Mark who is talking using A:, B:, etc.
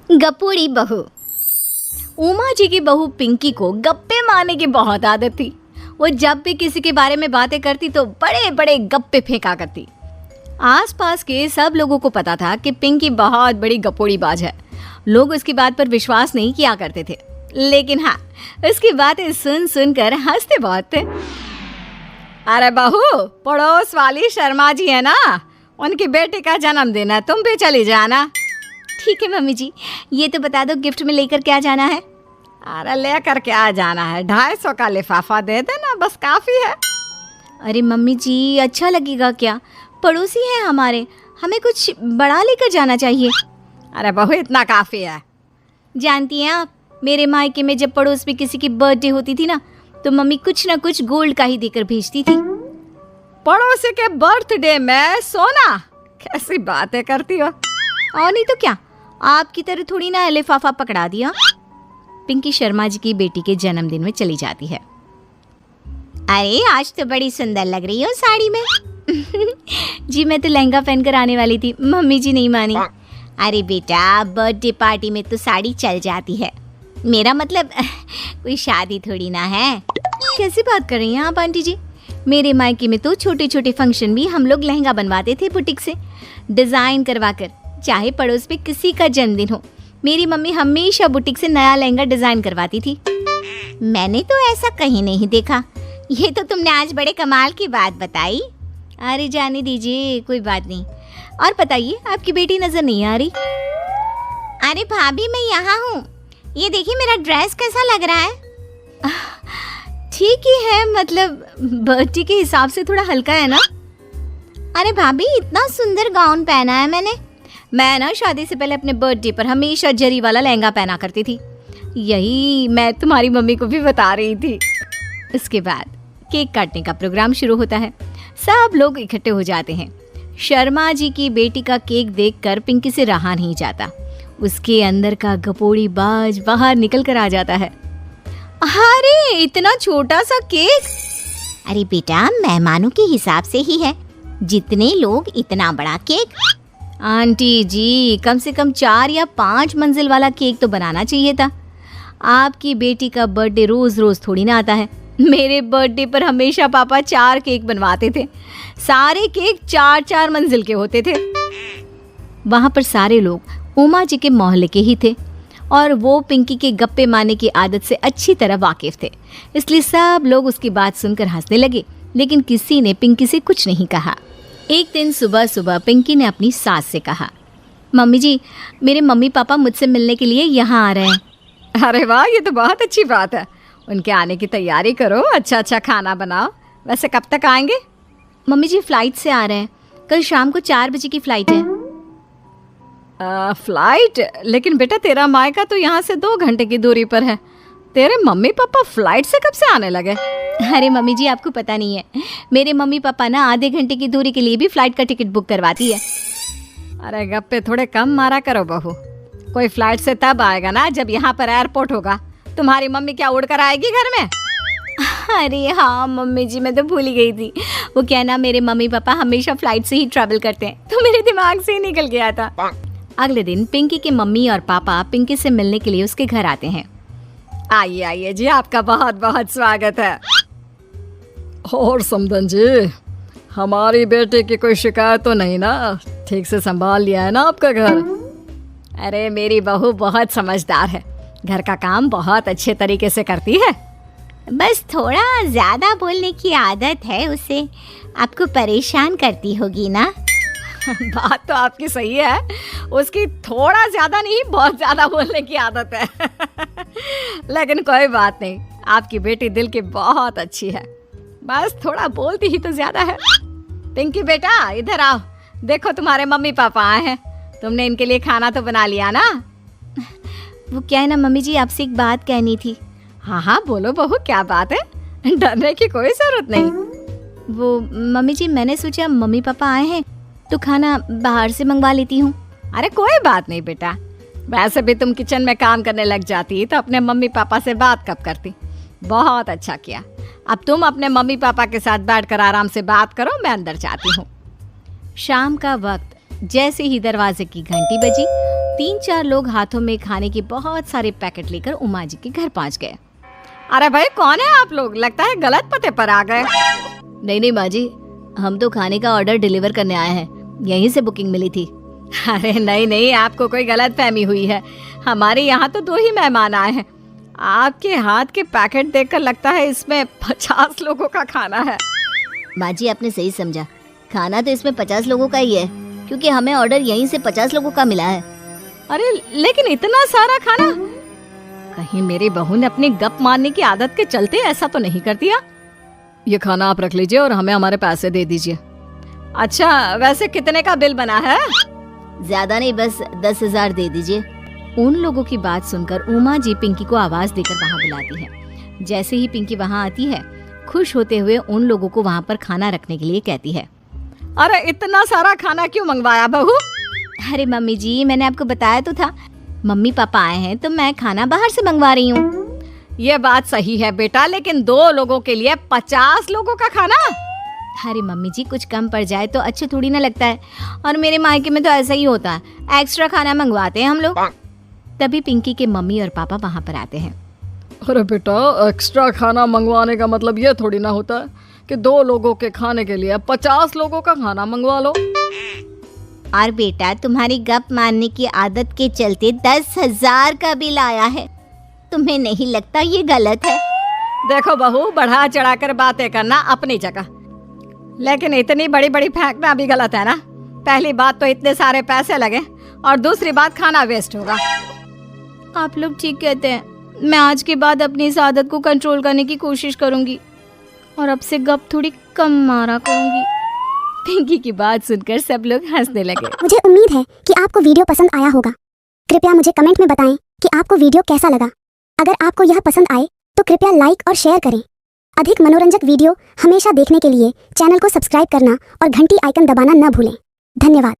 A: गपोड़ी बहू। उमा जी की बहू पिंकी को गप्पे मारने की बहुत आदत थी। वो जब भी किसी के बारे में बातें करती तो बड़े बड़े गप्पे फेंका करती। आसपास के सब लोगों को पता था कि पिंकी बहुत बड़ी गपोड़ी बाज है। लोग उसकी बात पर विश्वास नहीं किया करते थे, लेकिन हाँ, उसकी बातें सुन सुनकर हंसते बहुत थे। अरे बहू, पड़ोस वाली शर्मा जी है ना, उनकी बेटी का जन्मदिन है, तुम भी चली जाना। ठीक है मम्मी जी, ये तो बता दो गिफ्ट में लेकर क्या जाना है? अरे लेकर क्या जाना है, 250 का लिफाफा दे देना, बस काफ़ी है। अरे मम्मी जी, अच्छा लगेगा क्या? पड़ोसी हैं हमारे, हमें कुछ बड़ा लेकर जाना चाहिए। अरे बहू, इतना काफ़ी है। जानती हैं आप, मेरे मायके में जब पड़ोस में किसी की बर्थडे होती थी ना, तो मम्मी कुछ ना कुछ गोल्ड का ही देकर भेजती थी। पड़ोसी के बर्थडे में सोना? कैसी बातें करती हो। और नहीं तो क्या, आपकी तरह थोड़ी ना लिफाफा पकड़ा दिया। पिंकी शर्मा जी की बेटी के जन्मदिन में चली जाती है। अरे आज तो बड़ी सुंदर लग रही हो साड़ी में। जी मैं तो लहंगा पहनकर आने वाली थी, मम्मी जी नहीं मानी। अरे बेटा, बर्थडे पार्टी में तो साड़ी चल जाती है, मेरा मतलब कोई शादी थोड़ी ना है। कैसी बात कर रही हैं आप आंटी जी? मेरे मायके में तो छोटे छोटे फंक्शन भी हम लोग लहंगा बनवाते थे बुटीक से, डिज़ाइन करवाकर। चाहे पड़ोस पे किसी का जन्मदिन हो, मेरी मम्मी हमेशा बुटीक से नया लहंगा डिज़ाइन करवाती थी। मैंने तो ऐसा कहीं नहीं देखा। ये तो तुमने आज बड़े कमाल की बात बताई। अरे जाने दीजिए, कोई बात नहीं। और बताइए, आपकी बेटी नज़र नहीं आ रही? अरे भाभी, मैं यहाँ हूँ। ये देखिए मेरा ड्रेस कैसा लग रहा है? ठीक ही है, मतलब बर्थडे के हिसाब से थोड़ा हल्का है ना। अरे भाभी, इतना सुंदर गाउन पहना है मैंने। मैं ना शादी से पहले अपने बर्थडे पर हमेशा जरी वाला लहंगा पहना करती थी। यही मैं तुम्हारी मम्मी को भी बता रही थी। इसके बाद केक काटने का प्रोग्राम शुरू होता है। सब लोग इकट्ठे हो जाते हैं। शर्मा जी की बेटी का केक देखकर पिंकी से रहा नहीं जाता। उसके अंदर का गपोड़ी बाज बाहर निकल कर आ जाता है। अरे इतना छोटा सा केक! अरे बेटा, मेहमानों के हिसाब से ही है, जितने लोग इतना बड़ा केक। आंटी जी, कम से कम 4 या 5 मंजिल वाला केक तो बनाना चाहिए था। आपकी बेटी का बर्थडे रोज रोज थोड़ी ना आता है। मेरे बर्थडे पर हमेशा पापा 4 केक बनवाते थे। सारे केक 4-4 मंजिल के होते थे। वहाँ पर सारे लोग उमा जी के मोहल्ले के ही थे और वो पिंकी के गप्पे मारने की आदत से अच्छी तरह वाकिफ थे, इसलिए सब लोग उसकी बात सुनकर हंसने लगे, लेकिन किसी ने पिंकी से कुछ नहीं कहा। एक दिन सुबह सुबह पिंकी ने अपनी सास से कहा, मम्मी जी, मेरे मम्मी पापा मुझसे मिलने के लिए यहाँ आ रहे हैं। अरे वाह, ये तो बहुत अच्छी बात है। उनके आने की तैयारी करो, अच्छा अच्छा खाना बनाओ। वैसे कब तक आएंगे? मम्मी जी फ्लाइट से आ रहे हैं, कल शाम को 4 बजे की फ़्लाइट है। फ्लाइट? लेकिन बेटा, तेरा मायका तो यहाँ से 2 घंटे की दूरी पर है। तेरे मम्मी पापा फ्लाइट से कब से आने लगे? अरे मम्मी जी, आपको पता नहीं है, मेरे मम्मी पापा ना आधे घंटे की दूरी के लिए भी फ्लाइट का टिकट बुक करवाती है। अरे गप्पे थोड़े कम मारा करो बहू। कोई फ्लाइट से तब आएगा ना जब यहाँ पर एयरपोर्ट होगा। तुम्हारी मम्मी क्या उड़ कर आएगी घर में? अरे हाँ मम्मी जी, मैं तो भूल ही गई थी। वो क्या ना, मेरे मम्मी पापा हमेशा फ्लाइट से ही ट्रैवल करते हैं, तो मेरे दिमाग से ही निकल गया था। अगले दिन पिंकी के मम्मी और पापा पिंकी से मिलने के लिए उसके घर आते हैं। आइए आइए जी, आपका बहुत बहुत स्वागत है।
B: और समदन जी, हमारी बेटे की कोई शिकायत तो नहीं ना? ठीक से संभाल लिया है ना आपका घर?
A: अरे मेरी बहू बहुत समझदार है, घर का काम बहुत अच्छे तरीके से करती है। बस थोड़ा ज़्यादा बोलने की आदत है उसे, आपको परेशान करती होगी ना? बात तो आपकी सही है, उसकी थोड़ा ज़्यादा नहीं बहुत ज़्यादा बोलने की आदत है। लेकिन कोई बात नहीं, आपकी बेटी दिल की बहुत अच्छी है, बस थोड़ा बोलती ही तो ज़्यादा है। पिंकी बेटा, इधर आओ, देखो तुम्हारे मम्मी पापा आए हैं। तुमने इनके लिए खाना तो बना लिया ना? वो क्या है ना मम्मी जी, आपसे एक बात कहनी थी। हाँ हाँ बोलो बहू, क्या बात है? डरने की कोई ज़रूरत नहीं। वो मम्मी जी, मैंने सोचा मम्मी पापा आए हैं तो खाना बाहर से मंगवा लेती हूँ। अरे कोई बात नहीं बेटा, वैसे भी तुम किचन में काम करने लग जाती तो अपने मम्मी पापा से बात कब करती। बहुत अच्छा किया। अब तुम अपने मम्मी पापा के साथ बैठकर आराम से बात करो, मैं अंदर जाती हूँ। शाम का वक्त जैसे ही दरवाजे की घंटी बजी, 3-4 लोग हाथों में खाने के बहुत सारे पैकेट लेकर उमा जी के घर पहुंच गए।
B: अरे भाई कौन है आप लोग? लगता है गलत पते पर आ गए।
A: नहीं माँ जी, हम तो खाने का ऑर्डर डिलीवर करने आए हैं, यहीं से बुकिंग मिली थी।
B: अरे नहीं, आपको कोई गलत फहमी हुई है। हमारे यहाँ तो 2 ही मेहमान आए हैं। आपके हाथ के पैकेट देखकर लगता है इसमें 50 लोगों का खाना है।
A: माँ जी आपने सही समझा, खाना तो इसमें 50 लोगों का ही है, क्योंकि हमें ऑर्डर यहीं से 50 लोगों का मिला है।
B: अरे लेकिन इतना सारा खाना, कहीं मेरी बहू ने अपनी गप मारने की आदत के चलते ऐसा तो नहीं कर दिया? ये खाना आप रख लीजिए और हमें हमारे पैसे दे दीजिए। अच्छा वैसे कितने का बिल बना है?
A: ज्यादा नहीं, बस 10,000 दे दीजिए। उन लोगों की बात सुनकर उमा जी पिंकी को आवाज देकर वहाँ बुलाती है। जैसे ही पिंकी वहाँ आती है, खुश होते हुए उन लोगों को वहाँ पर खाना रखने के लिए कहती है।
B: अरे इतना सारा खाना क्यों मंगवाया बहू?
A: अरे मम्मी जी, मैंने आपको बताया तो था, मम्मी पापा आए हैं तो मैं खाना बाहर से मंगवा रही हूँ।
B: ये बात सही है बेटा, लेकिन 2 लोगों के लिए 50 लोगों का खाना?
A: अरे मम्मी जी, कुछ कम पड़ जाए तो अच्छा थोड़ी ना लगता है, और मेरे मायके में तो ऐसा ही होता है, एक्स्ट्रा खाना मंगवाते हैं हम लोग। तभी पिंकी के मम्मी और पापा वहाँ पर आते हैं।
B: अरे बेटा, एक्स्ट्रा खाना मंगवाने का मतलब ये थोड़ी ना होता है कि 2 लोगों के खाने के लिए 50 लोगों का खाना मंगवा लो।
A: और बेटा, तुम्हारी गप मारने की आदत के चलते 10,000 का बिल आया है, तुम्हें नहीं लगता ये गलत है?
B: देखो बहू, बढ़ा चढ़ा कर बातें करना अपनी जगह, लेकिन इतनी बड़ी बड़ी फेंकना भी गलत है ना। पहली बात तो इतने सारे पैसे लगे, और दूसरी बात खाना वेस्ट होगा।
A: आप लोग ठीक कहते हैं, मैं आज के बाद अपनी इस आदत को कंट्रोल करने की कोशिश करूंगी और अब से गप थोड़ी कम मारा करूंगी। पिंकी की बात सुनकर सब लोग हंसने लगे।
C: मुझे उम्मीद है कि आपको वीडियो पसंद आया होगा। कृपया मुझे कमेंट में बताएं कि आपको वीडियो कैसा लगा। अगर आपको यह पसंद आए तो कृपया लाइक और शेयर करें। अधिक मनोरंजक वीडियो हमेशा देखने के लिए चैनल को सब्सक्राइब करना और घंटी आइकन दबाना न भूलें। धन्यवाद।